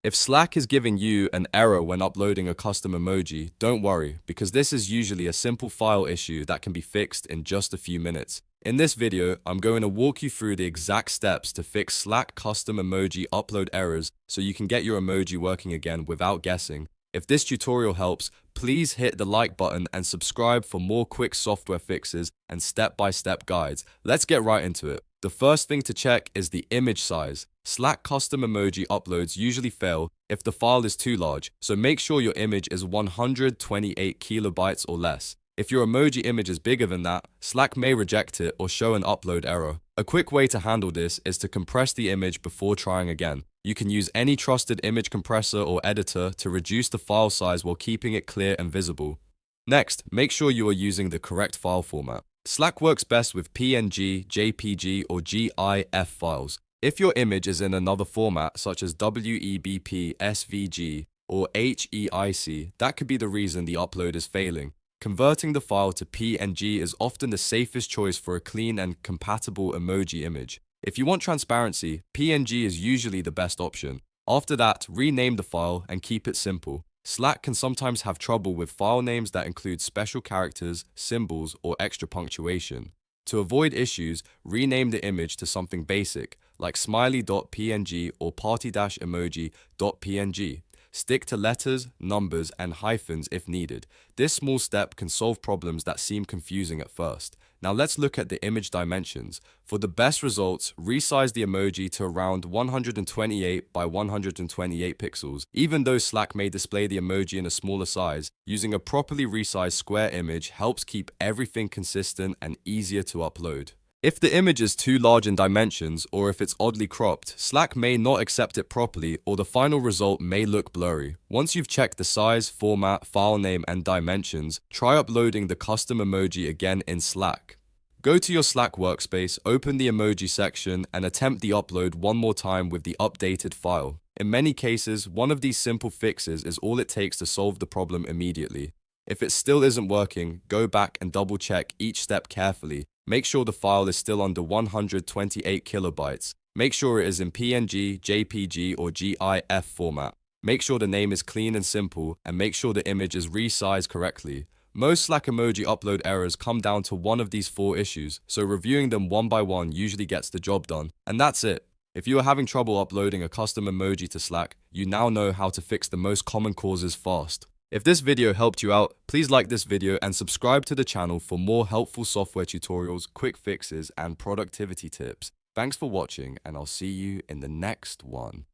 If Slack is giving you an error when uploading a custom emoji, don't worry, because this is usually a simple file issue that can be fixed in just a few minutes. In this video, I'm going to walk you through the exact steps to fix Slack custom emoji upload errors so you can get your emoji working again without guessing. If this tutorial helps, please hit the like button and subscribe for more quick software fixes and step-by-step guides. Let's get right into it. The first thing to check is the image size. Slack custom emoji uploads usually fail if the file is too large, so make sure your image is 128 kilobytes or less. If your emoji image is bigger than that, Slack may reject it or show an upload error. A quick way to handle this is to compress the image before trying again. You can use any trusted image compressor or editor to reduce the file size while keeping it clear and visible. Next, make sure you are using the correct file format. Slack works best with PNG, JPG, or GIF files. If your image is in another format, such as WEBP, SVG, or HEIC, that could be the reason the upload is failing. Converting the file to PNG is often the safest choice for a clean and compatible emoji image. If you want transparency, PNG is usually the best option. After that, rename the file and keep it simple. Slack can sometimes have trouble with file names that include special characters, symbols, or extra punctuation. To avoid issues, rename the image to something basic, like smiley.png or party-emoji.png. Stick to letters, numbers, and hyphens if needed. This small step can solve problems that seem confusing at first. Now let's look at the image dimensions. For the best results, resize the emoji to around 128 by 128 pixels. Even though Slack may display the emoji in a smaller size, using a properly resized square image helps keep everything consistent and easier to upload. If the image is too large in dimensions or if it's oddly cropped, Slack may not accept it properly or the final result may look blurry. Once you've checked the size, format, file name, and dimensions, try uploading the custom emoji again in Slack. Go to your Slack workspace, open the emoji section, and attempt the upload one more time with the updated file. In many cases, one of these simple fixes is all it takes to solve the problem immediately. If it still isn't working, go back and double check each step carefully. Make sure the file is still under 128 kilobytes. Make sure it is in PNG, JPG, or GIF format. Make sure the name is clean and simple, and make sure the image is resized correctly. Most Slack emoji upload errors come down to one of these four issues, so reviewing them one by one usually gets the job done. And that's it. If you are having trouble uploading a custom emoji to Slack, you now know how to fix the most common causes fast. If this video helped you out, please like this video and subscribe to the channel for more helpful software tutorials, quick fixes, and productivity tips. Thanks for watching, and I'll see you in the next one.